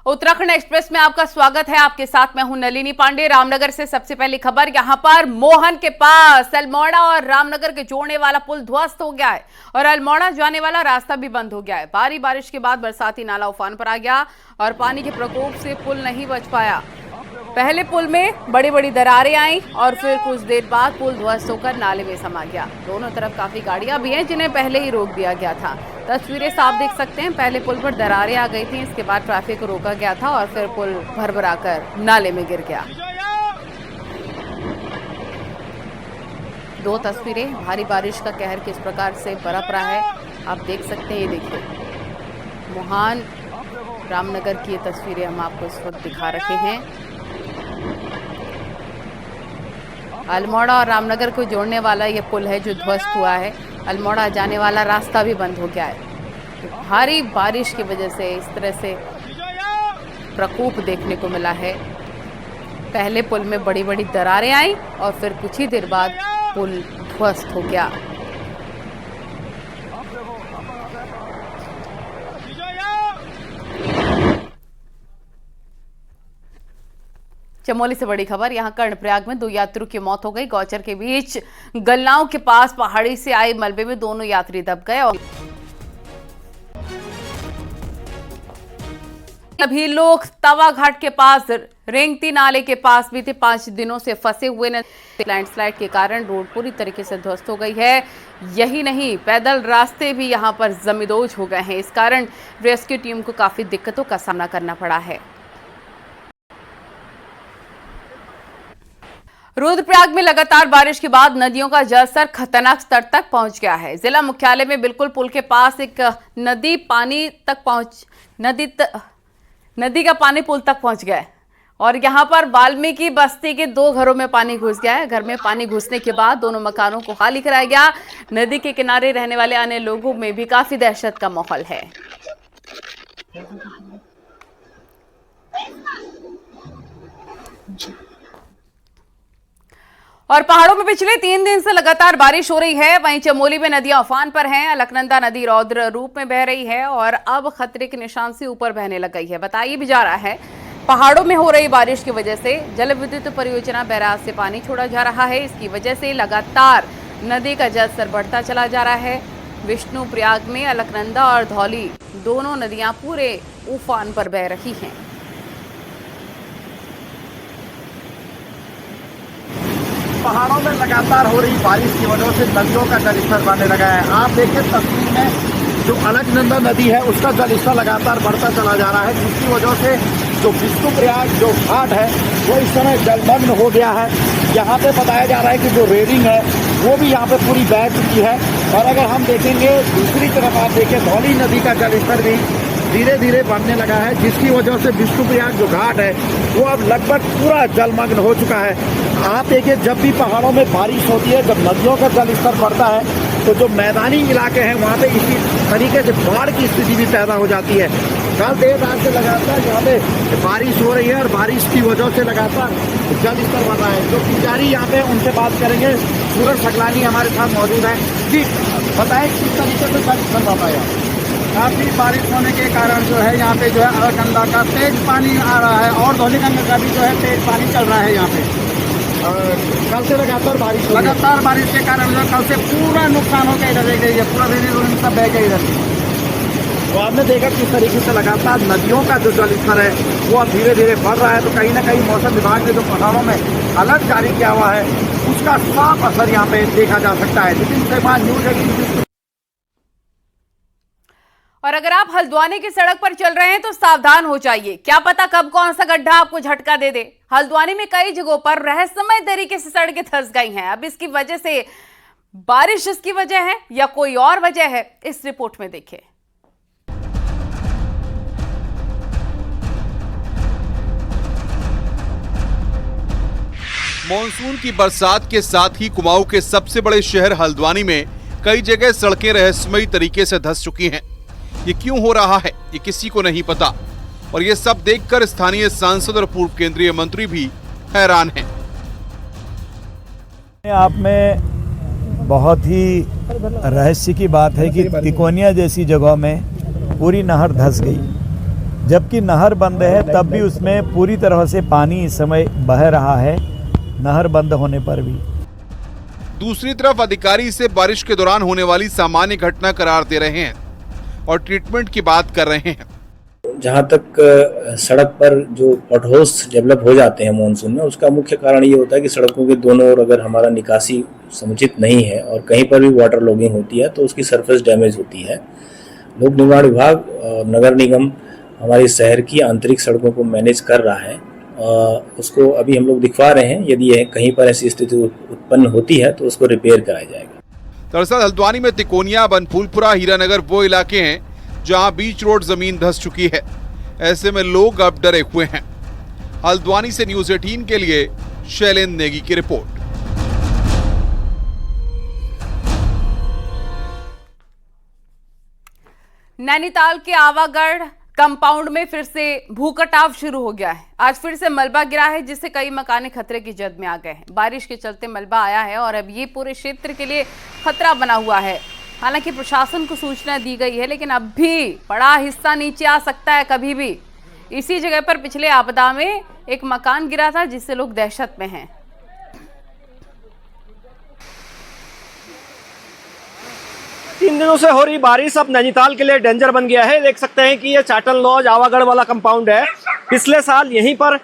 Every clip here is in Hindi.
उत्तराखंड एक्सप्रेस में आपका स्वागत है। आपके साथ मैं हूं नलिनी पांडे। रामनगर से सबसे पहली खबर, यहां पर मोहन के पास अल्मोड़ा और रामनगर के जोड़ने वाला पुल ध्वस्त हो गया है और अल्मोड़ा जाने वाला रास्ता भी बंद हो गया है। भारी बारिश के बाद बरसाती नाला उफान पर आ गया और पानी के प्रकोप से पुल नहीं बच पाया। पहले पुल में बड़ी बड़ी दरारें आई और फिर कुछ देर बाद पुल ध्वस्त होकर नाले में समा गया। दोनों तरफ काफी गाड़ियां भी हैं जिन्हें पहले ही रोक दिया गया था। तस्वीरें साफ देख सकते हैं, पहले पुल पर दरारें आ गई थी, इसके बाद ट्रैफिक को रोका गया था और फिर पुल भरभराकर नाले में गिर गया। दो तस्वीरें, भारी बारिश का कहर किस प्रकार से बरप रहा है आप देख सकते हैं। ये देखिए मोहन रामनगर की ये तस्वीरें हम आपको इस वक्त दिखा रहे हैं। अल्मोड़ा और रामनगर को जोड़ने वाला ये पुल है जो ध्वस्त हुआ है। अल्मोड़ा जाने वाला रास्ता भी बंद हो गया है। भारी बारिश की वजह से इस तरह से प्रकोप देखने को मिला है। पहले पुल में बड़ी बड़ी दरारें आई और फिर कुछ ही देर बाद पुल ध्वस्त हो गया। चमोली से बड़ी खबर, यहां कर्णप्रयाग में 2 यात्रियों की मौत हो गई। गौचर के बीच गलनाव के पास पहाड़ी से आए मलबे में दोनों यात्री दब गए और सभी लोग तवा घाट के पास रेंगती नाले के पास भी थे। 5 दिनों से फंसे हुए लैंडस्लाइड के कारण रोड पूरी तरीके से ध्वस्त हो गई है। यही नहीं, पैदल रास्ते भी यहां पर जमींदोज हो गए हैं। इस कारण रेस्क्यू टीम को काफी दिक्कतों का सामना करना पड़ा है। रुद्रप्रयाग में लगातार बारिश के बाद नदियों का जलस्तर खतरनाक स्तर तक पहुंच गया है। जिला मुख्यालय में बिल्कुल पुल के पास एक नदी का पानी पुल तक पहुंच गया है और यहां पर वाल्मीकि बस्ती के 2 घरों में पानी घुस गया है। घर में पानी घुसने के बाद दोनों मकानों को खाली कराया गया। नदी के किनारे रहने वाले अन्य लोगों में भी काफी दहशत का माहौल है। और पहाड़ों में पिछले 3 दिन से लगातार बारिश हो रही है। वहीं चमोली में नदियां उफान पर हैं। अलकनंदा नदी रौद्र रूप में बह रही है और अब खतरे के निशान से ऊपर बहने लग गई है। बताया भी जा रहा है पहाड़ों में हो रही बारिश की वजह से जल विद्युत परियोजना बैराज से पानी छोड़ा जा रहा है। इसकी वजह से लगातार नदी का जलस्तर बढ़ता चला जा रहा है। विष्णुप्रयाग में अलकनंदा और धौली दोनों नदियां पूरे उफान पर बह रही हैं। पहाड़ों में लगातार हो रही बारिश की वजह से नदियों का जलस्तर बढ़ने लगा है। आप देखिए तस्वीर में जो अलकनंदा नदी है उसका जलस्तर लगातार बढ़ता चला जा रहा है, जिसकी वजह से जो विष्णुप्रयाग जो घाट है वो इस समय जलमग्न हो गया है। यहाँ पे बताया जा रहा है कि जो रेलिंग है वो भी यहाँ पे पूरी बह चुकी है। और अगर हम देखेंगे दूसरी तरफ, आप देखिए धौली नदी का जलस्तर भी धीरे धीरे बढ़ने लगा है, जिसकी वजह से विष्णुप्रयाग जो घाट है वो अब लगभग पूरा जलमग्न हो चुका है। आप देखिए जब भी पहाड़ों में बारिश होती है, जब नदियों का जलस्तर बढ़ता है तो जो मैदानी इलाके हैं वहाँ पे इसी तरीके से बाढ़ की स्थिति भी पैदा हो जाती है। कल देर रात से लगातार यहाँ पे बारिश हो रही है और बारिश की वजह से लगातार जलस्तर बढ़ रहा है। जो पुजारी यहाँ पे उनसे बात करेंगे, सूरज सकलानी हमारे साथ मौजूद है। जी बताएं किस तरीके से जलस्तर बढ़ रहा है? काफ़ी बारिश होने के कारण जो है यहाँ पे जो है अलकनंदा का तेज पानी आ रहा है और धौलीगंगा का भी जो है तेज पानी चल रहा है यहाँ पे। कल से लगातार बारिश के कारण जो कल से पूरा नुकसान हो गया, इधर देख लीजिए पूरा रेली सब बह गया इधर। तो आपने देखा किस तरीके से लगातार नदियों का जो जलस्तर है वो अब धीरे धीरे बढ़ रहा है। तो कहीं ना कहीं मौसम विभाग ने जो पहाड़ों में अलर्ट जारी किया हुआ है उसका साफ असर यहाँ पे देखा जा सकता है। लेकिन उसके बाद न्यूज और अगर आप हल्द्वानी की सड़क पर चल रहे हैं तो सावधान हो जाइए, क्या पता कब कौन सा गड्ढा आपको झटका दे दे। हल्द्वानी में कई जगहों पर रहस्यमय तरीके से सड़कें धंस गई हैं। अब इसकी वजह से बारिश इसकी वजह है या कोई और वजह है, इस रिपोर्ट में देखिए। मॉनसून की बरसात के साथ ही कुमाऊं के सबसे बड़े शहर हल्द्वानी में कई जगह सड़कें रहस्यमयी तरीके से धंस चुकी हैं। ये क्यों हो रहा है ये किसी को नहीं पता और ये सब देखकर स्थानीय सांसद और पूर्व केंद्रीय मंत्री भी हैरान हैं। आप में बहुत ही रहस्य की बात है कि तिकोनिया जैसी जगहों में पूरी नहर धंस गई जबकि नहर बंद है तब भी उसमें पूरी तरह से पानी इस समय बह रहा है, नहर बंद होने पर भी। दूसरी तरफ अधिकारी इसे बारिश के दौरान होने वाली सामान्य घटना करार दे रहे हैं और ट्रीटमेंट की बात कर रहे हैं। जहाँ तक सड़क पर जो पॉटहोल्स डेवलप हो जाते हैं मानसून में, उसका मुख्य कारण ये होता है कि सड़कों के दोनों ओर अगर हमारा निकासी समुचित नहीं है और कहीं पर भी वाटर लॉगिंग होती है तो उसकी सरफेस डैमेज होती है। लोक निर्माण विभाग और नगर निगम हमारे शहर की आंतरिक सड़कों को मैनेज कर रहा है। उसको अभी हम लोग दिखवा रहे हैं, यदि कहीं पर ऐसी स्थिति उत्पन्न होती है तो उसको रिपेयर कराया जाएगा। दरअसल हल्द्वानी में तिकोनिया, बनफूलपुरा, हीरानगर वो इलाके हैं जहां बीच रोड जमीन धंस चुकी है। ऐसे में लोग अब डरे हुए हैं। हल्द्वानी से न्यूज़ 18 के लिए शैलेंद्र नेगी की रिपोर्ट। नैनीताल के आवागढ़ कंपाउंड में फिर से भूकटाव शुरू हो गया है। आज फिर से मलबा गिरा है जिससे कई मकाने खतरे की जद में आ गए हैं। बारिश के चलते मलबा आया है और अब ये पूरे क्षेत्र के लिए खतरा बना हुआ है। हालांकि प्रशासन को सूचना दी गई है, लेकिन अब भी बड़ा हिस्सा नीचे आ सकता है कभी भी। इसी जगह पर पिछले आपदा में एक मकान गिरा था जिससे लोग दहशत में हैं। तीन दिनों से हो रही बारिश अब नैनीताल के लिए डेंजर बन गया है। देख सकते हैं कि ये चाटल लॉज आवागढ़ वाला कंपाउंड है। पिछले साल यहीं पर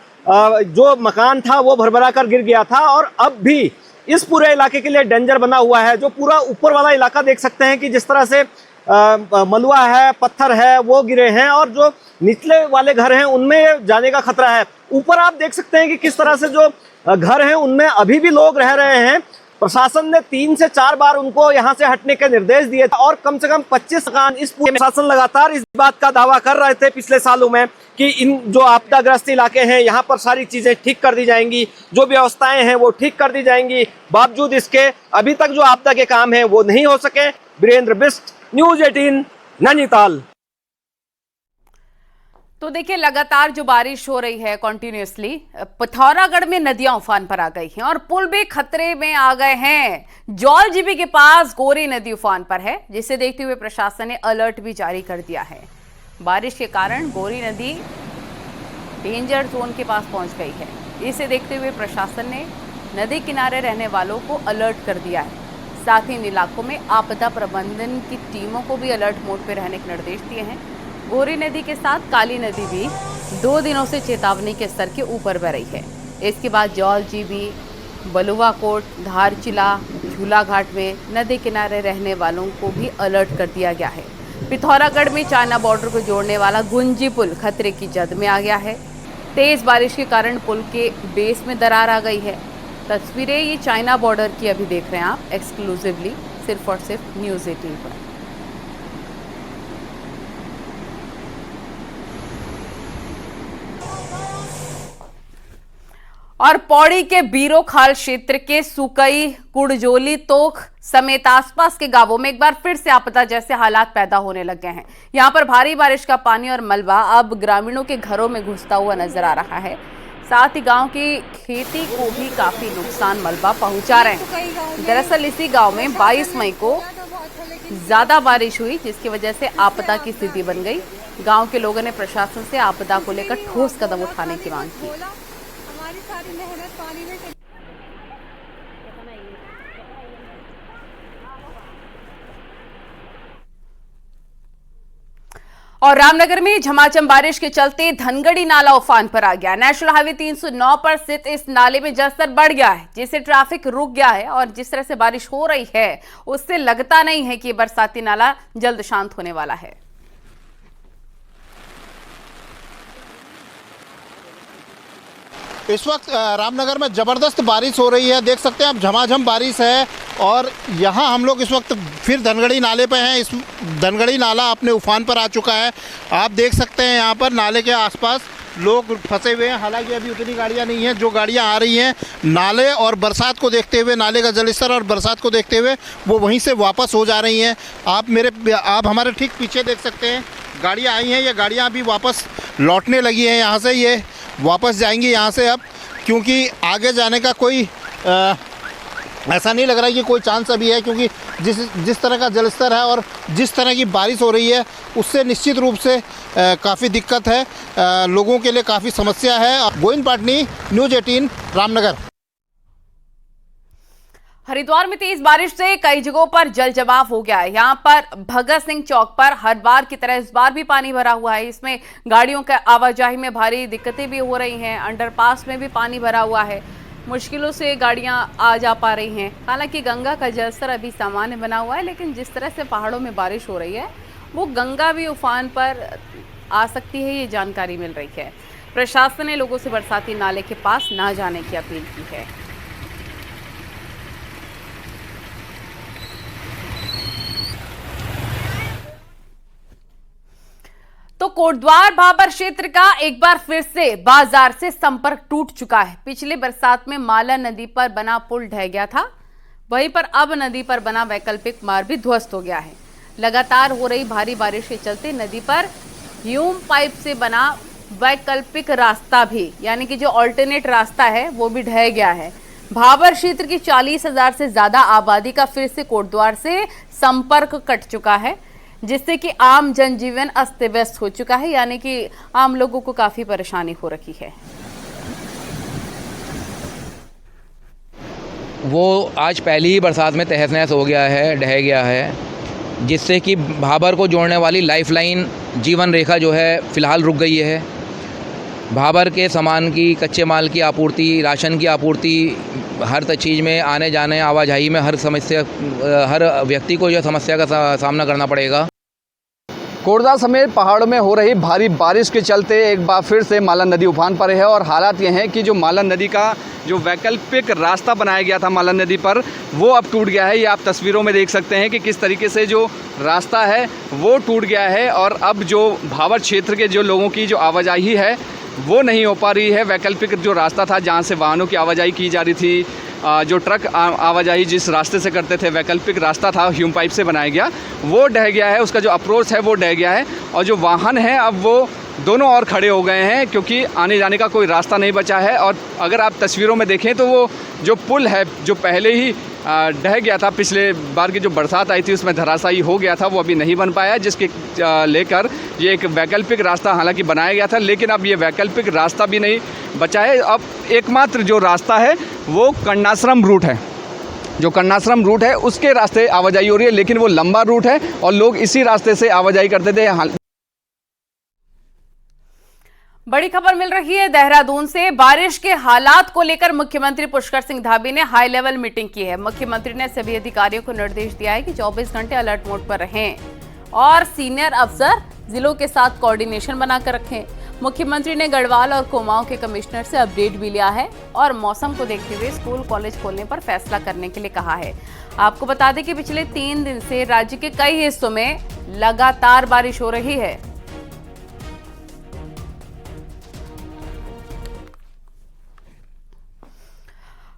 जो मकान था वो भरभरा कर गिर गया था और अब भी इस पूरे इलाके के लिए डेंजर बना हुआ है। जो पूरा ऊपर वाला इलाका देख सकते हैं कि जिस तरह से मलबा है, पत्थर है, वो गिरे हैं और जो निचले वाले घर हैं उनमें जाने का खतरा है। ऊपर आप देख सकते हैं कि किस तरह से जो घर हैं उनमें अभी भी लोग रह रहे हैं। प्रशासन ने 3 से 4 बार उनको यहां से हटने के निर्देश दिए और कम से कम 25 मकान इस पूरे प्रशासन लगातार इस बात का दावा कर रहे थे पिछले सालों में कि इन जो आपदाग्रस्त इलाके हैं यहाँ पर सारी चीजें ठीक कर दी जाएंगी, जो व्यवस्थाएं हैं वो ठीक कर दी जाएंगी। बावजूद इसके अभी तक जो आपदा के काम हैं वो नहीं हो सके। वीरेंद्र बिष्ट, न्यूज़ 18, नैनीताल। तो देखिए, लगातार जो बारिश हो रही है कंटिन्यूअसली, पिथौरागढ़ में नदियां उफान पर आ गई हैं और पुल भी खतरे में आ गए हैं। जौलजीबी के पास गोरी नदी उफान पर है, जिसे देखते हुए प्रशासन ने अलर्ट भी जारी कर दिया है। बारिश के कारण गोरी नदी डेंजर जोन के पास पहुंच गई है। इसे देखते हुए प्रशासन ने नदी किनारे रहने वालों को अलर्ट कर दिया है। साथ ही इन इलाकों में आपदा प्रबंधन की टीमों को भी अलर्ट मोड पर रहने के निर्देश दिए हैं। गोरी नदी के साथ काली नदी भी 2 दिनों से चेतावनी के स्तर के ऊपर बह रही है। इसके बाद जौलजीबी, बलुआकोट, धारचिला, झूला घाट में नदी किनारे रहने वालों को भी अलर्ट कर दिया गया है। पिथौरागढ़ में चाइना बॉर्डर को जोड़ने वाला गुंजी पुल खतरे की जद में आ गया है। तेज बारिश के कारण पुल के बेस में दरार आ गई है। तस्वीरें ये चाइना बॉर्डर की अभी देख रहे हैं आप एक्सक्लूसिवली सिर्फ और सिर्फ न्यूज़ 18 पर। और पौड़ी के बीरोखाल क्षेत्र के सुकई, कुड़जोली, तोख समेत आसपास के गांवों में एक बार फिर से आपदा जैसे हालात पैदा होने लग गए हैं। यहां पर भारी बारिश का पानी और मलबा अब ग्रामीणों के घरों में घुसता हुआ नजर आ रहा है। साथ ही गांव की खेती को भी काफी नुकसान मलबा पहुंचा रहे हैं। दरअसल इसी गांव में 22 मई को ज्यादा बारिश हुई, जिसकी वजह से आपदा की स्थिति बन गई। गाँव के लोगों ने प्रशासन से आपदा को लेकर ठोस कदम उठाने की मांग की। और रामनगर में झमाझम बारिश के चलते धनगढ़ी नाला उफान पर आ गया। नेशनल हाईवे 309 पर स्थित इस नाले में जलस्तर बढ़ गया है, जिससे ट्रैफिक रुक गया है। और जिस तरह से बारिश हो रही है उससे लगता नहीं है कि बरसाती नाला जल्द शांत होने वाला है। इस वक्त रामनगर में ज़बरदस्त बारिश हो रही है। देख सकते हैं आप, झमाझम बारिश है और यहाँ हम लोग इस वक्त फिर धनगढ़ी नाले पे हैं। इस धनगढ़ी नाला अपने उफान पर आ चुका है। आप देख सकते हैं यहाँ पर नाले के आसपास लोग फंसे हुए हैं। हालांकि अभी उतनी गाड़ियाँ नहीं हैं। जो गाड़ियाँ आ रही हैं नाले और बरसात को देखते हुए, नाले का जलस्तर और बरसात को देखते हुए वो वहीं से वापस हो जा रही हैं। आप हमारे ठीक पीछे देख सकते हैं गाड़ियाँ आई हैं। ये गाड़ियाँ अभी वापस लौटने लगी हैं यहाँ से। ये वापस जाएंगी यहाँ से अब, क्योंकि आगे जाने का कोई ऐसा नहीं लग रहा है कि कोई चांस अभी है, क्योंकि जिस तरह का जलस्तर है और जिस तरह की बारिश हो रही है उससे निश्चित रूप से काफ़ी दिक्कत है, लोगों के लिए काफ़ी समस्या है। गोविंद पाटनी, न्यूज़ 18, रामनगर। हरिद्वार में तेज बारिश से कई जगहों पर जल जमाव हो गया है। यहाँ पर भगत सिंह चौक पर हर बार की तरह इस बार भी पानी भरा हुआ है। इसमें गाड़ियों के आवाजाही में भारी दिक्कतें भी हो रही हैं। अंडरपास में भी पानी भरा हुआ है, मुश्किलों से गाड़ियां आ जा पा रही हैं। हालांकि गंगा का जलस्तर अभी सामान्य बना हुआ है, लेकिन जिस तरह से पहाड़ों में बारिश हो रही है वो गंगा भी उफान पर आ सकती है, ये जानकारी मिल रही है। प्रशासन ने लोगों से बरसाती नाले के पास ना जाने की अपील की है। तो कोटद्वार भाबर क्षेत्र का एक बार फिर से बाजार से संपर्क टूट चुका है। पिछले बरसात में माला नदी पर बना पुल ढह गया था, वहीं पर अब नदी पर बना वैकल्पिक मार्ग भी ध्वस्त हो गया है। लगातार हो रही भारी बारिश के चलते नदी पर ह्यूम पाइप से बना वैकल्पिक रास्ता भी, यानी कि जो ऑल्टरनेट रास्ता है वो भी ढह गया है। भाबर क्षेत्र की 40,000 से ज्यादा आबादी का फिर से कोटद्वार से संपर्क कट चुका है, जिससे कि आम जनजीवन अस्त व्यस्त हो चुका है, यानी कि आम लोगों को काफी परेशानी हो रही है। वो आज पहली ही बरसात में तहस नहस हो गया है, ढह गया है, जिससे कि भाबर को जोड़ने वाली लाइफलाइन जीवन रेखा जो है फ़िलहाल रुक गई है। भाबर के सामान की, कच्चे माल की आपूर्ति, राशन की आपूर्ति, हर चीज़ में आने जाने आवाजाही में हर व्यक्ति को यह समस्या का सामना करना पड़ेगा। कोटद्वार समेत पहाड़ों में हो रही भारी बारिश के चलते एक बार फिर से माला नदी उफान पर है और हालात ये हैं कि जो माला नदी का जो वैकल्पिक रास्ता बनाया गया था माला नदी पर, वो अब टूट गया है। ये आप तस्वीरों में देख सकते हैं कि किस तरीके से जो रास्ता है वो टूट गया है और अब जो भाबर क्षेत्र के जो लोगों की जो आवाजाही है वो नहीं हो पा रही है। वैकल्पिक जो रास्ता था जहाँ से वाहनों की आवाजाही की जा रही थी, जो ट्रक आवाजाही जिस रास्ते से करते थे, वैकल्पिक रास्ता था ह्यूम पाइप से बनाया गया, वो ढह गया है। उसका जो अप्रोच है वो ढह गया है और जो वाहन है अब वो दोनों ओर खड़े हो गए हैं, क्योंकि आने जाने का कोई रास्ता नहीं बचा है। और अगर आप तस्वीरों में देखें तो वो जो पुल है जो पहले ही ढह गया था, पिछले बार की जो बरसात आई थी उसमें धराशायी हो गया था, वो अभी नहीं बन पाया, जिसके लेकर ये एक वैकल्पिक रास्ता हालांकि बनाया गया था, लेकिन अब ये वैकल्पिक रास्ता भी नहीं बचा है। अब एकमात्र जो रास्ता है वो कर्णाश्रम रूट है। जो कर्णाश्रम रूट है उसके रास्ते आवाजाही हो रही है, लेकिन वो लंबा रूट है और लोग इसी रास्ते से आवाजाही करते थे। बड़ी खबर मिल रही है देहरादून से। बारिश के हालात को लेकर मुख्यमंत्री पुष्कर सिंह धामी ने हाई लेवल मीटिंग की है। मुख्यमंत्री ने सभी अधिकारियों को निर्देश दिया है कि 24 घंटे अलर्ट मोड पर रहें और सीनियर अफसर जिलों के साथ कोऑर्डिनेशन बनाकर रखें। मुख्यमंत्री ने गढ़वाल और कुमाऊं के कमिश्नर से अपडेट भी लिया है और मौसम को देखते हुए स्कूल कॉलेज खोलने पर फैसला करने के लिए कहा है। आपको बता दें कि पिछले 3 दिन से राज्य के कई हिस्सों में लगातार बारिश हो रही है।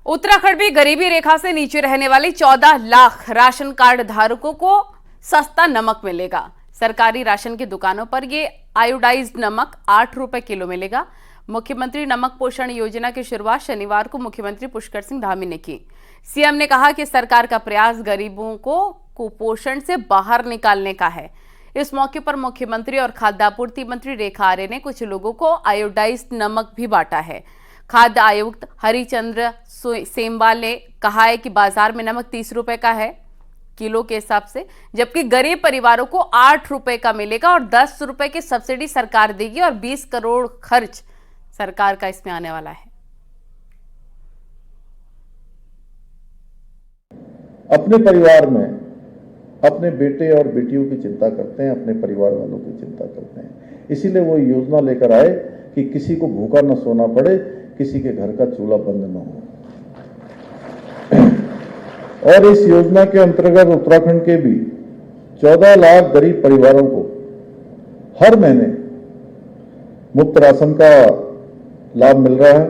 उत्तराखंड में गरीबी रेखा से नीचे रहने वाली 14 लाख राशन कार्ड धारकों को सस्ता नमक मिलेगा। सरकारी राशन की दुकानों पर ये आयोडाइज्ड नमक 8 रुपए किलो मिलेगा। मुख्यमंत्री नमक पोषण योजना की शुरुआत शनिवार को मुख्यमंत्री पुष्कर सिंह धामी ने की। सीएम ने कहा कि सरकार का प्रयास गरीबों को कुपोषण से बाहर निकालने का है। इस मौके पर मुख्यमंत्री और खाद्य आपूर्ति मंत्री रेखा आर्य ने कुछ लोगों को आयोडाइज्ड नमक भी बांटा है। खाद्य आयुक्त हरिचंद्र सेमवाल ने कहा है कि बाजार में नमक 30 रुपए का है किलो के हिसाब से, जबकि गरीब परिवारों को 8 रुपए का मिलेगा और 10 रुपए की सब्सिडी सरकार देगी और 20 करोड़ खर्च सरकार का इसमें आने वाला है। अपने परिवार में अपने बेटे और बेटियों की चिंता करते हैं, अपने परिवार वालों की चिंता करते हैं, इसीलिए वो योजना लेकर आए कि किसी को भूखा न सोना पड़े, किसी के घर का चूल्हा बंद न हो। और इस योजना के अंतर्गत उत्तराखंड के भी 14 लाख गरीब परिवारों को हर महीने मुफ्त राशन का लाभ मिल रहा है।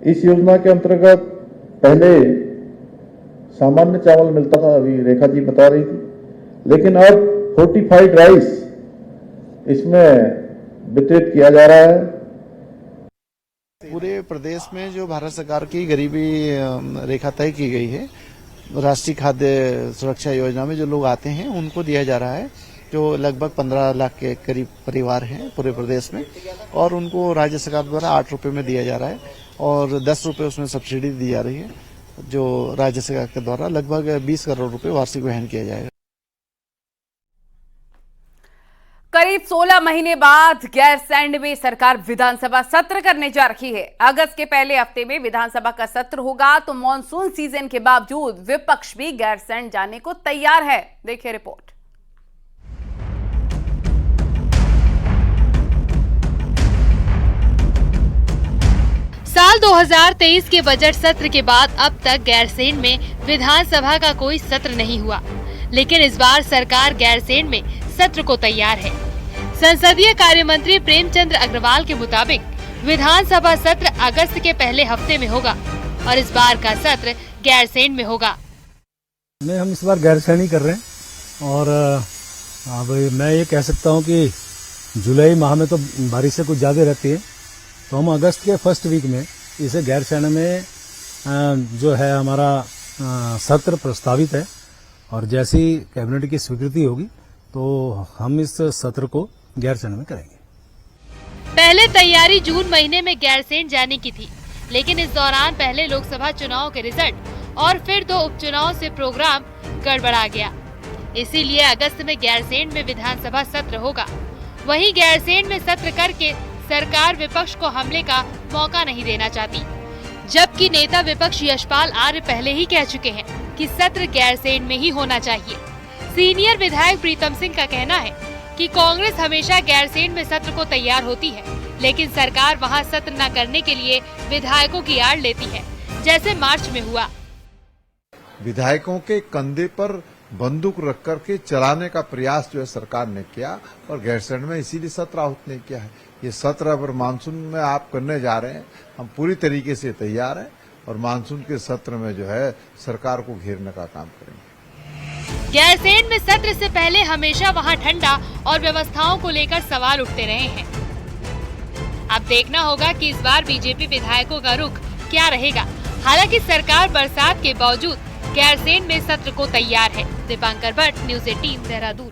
इस योजना के अंतर्गत पहले सामान्य चावल मिलता था, अभी रेखा जी बता रही थी, लेकिन अब फोर्टिफाइड राइस इसमें वितरित किया जा रहा है। पूरे प्रदेश में जो भारत सरकार की गरीबी रेखा तय की गई है, राष्ट्रीय खाद्य सुरक्षा योजना में जो लोग आते हैं उनको दिया जा रहा है, जो लगभग 15 लाख के करीब परिवार हैं पूरे प्रदेश में, और उनको राज्य सरकार द्वारा 8 रुपये में दिया जा रहा है और 10 रुपये उसमें सब्सिडी दी जा रही है, जो राज्य सरकार के द्वारा लगभग 20 करोड़ रुपए वार्षिक वहन किया जाएगा। करीब 16 महीने बाद गैरसैंण में सरकार विधानसभा सत्र करने जा रही है। अगस्त के पहले हफ्ते में विधानसभा का सत्र होगा, तो मॉनसून सीजन के बावजूद विपक्ष भी गैरसैंण जाने को तैयार है। देखिए रिपोर्ट। साल 2023 के बजट सत्र के बाद अब तक गैरसैंण में विधानसभा का कोई सत्र नहीं हुआ, लेकिन इस बार सरकार गैरसैंण में सत्र को तैयार है। संसदीय कार्य मंत्री प्रेमचंद अग्रवाल के मुताबिक विधानसभा सत्र अगस्त के पहले हफ्ते में होगा और इस बार का सत्र गैरसैंण में होगा। हम इस बार गैरसैंण ही कर रहे हैं और अब मैं ये कह सकता हूँ कि जुलाई माह में तो बारिशें कुछ ज्यादा रहती है, तो हम अगस्त के फर्स्ट वीक में इसे गैरसैंण में जो है हमारा सत्र प्रस्तावित है और जैसी कैबिनेट की स्वीकृति होगी तो हम इस सत्र को गैरसैंण में करेंगे। पहले तैयारी जून महीने में गैरसैंण जाने की थी, लेकिन इस दौरान पहले लोकसभा चुनाव के रिजल्ट और फिर 2 उपचुनाव से प्रोग्राम गड़बड़ा गया। इसीलिए अगस्त में गैरसैंण में विधानसभा सत्र होगा। वहीं गैरसैंण में सत्र करके सरकार विपक्ष को हमले का मौका नहीं देना चाहती, जबकि नेता विपक्ष यशपाल आर्य पहले ही कह चुके हैं कि सत्र गैरसैंण में ही होना चाहिए। सीनियर विधायक प्रीतम सिंह का कहना है कि कांग्रेस हमेशा गैरसैंण में सत्र को तैयार होती है, लेकिन सरकार वहां सत्र न करने के लिए विधायकों की आड़ लेती है, जैसे मार्च में हुआ। विधायकों के कंधे पर बंदूक रख कर के चलाने का प्रयास जो है सरकार ने किया और गैरसैंण में इसीलिए सत्र आहूत नहीं किया है। ये सत्र अगर मानसून में आप करने जा रहे हैं, हम पूरी तरीके से तैयार हैं और मानसून के सत्र में जो है सरकार को घेरने का काम करेंगे। गैरसैंण में सत्र से पहले हमेशा वहां ठंडा और व्यवस्थाओं को लेकर सवाल उठते रहे हैं। अब देखना होगा कि इस बार बीजेपी विधायकों का रुख क्या रहेगा। हालांकि सरकार बरसात के बावजूद गैरसैंण में सत्र को तैयार है। दीपांकर भट्ट, न्यूज़ 18, देहरादून।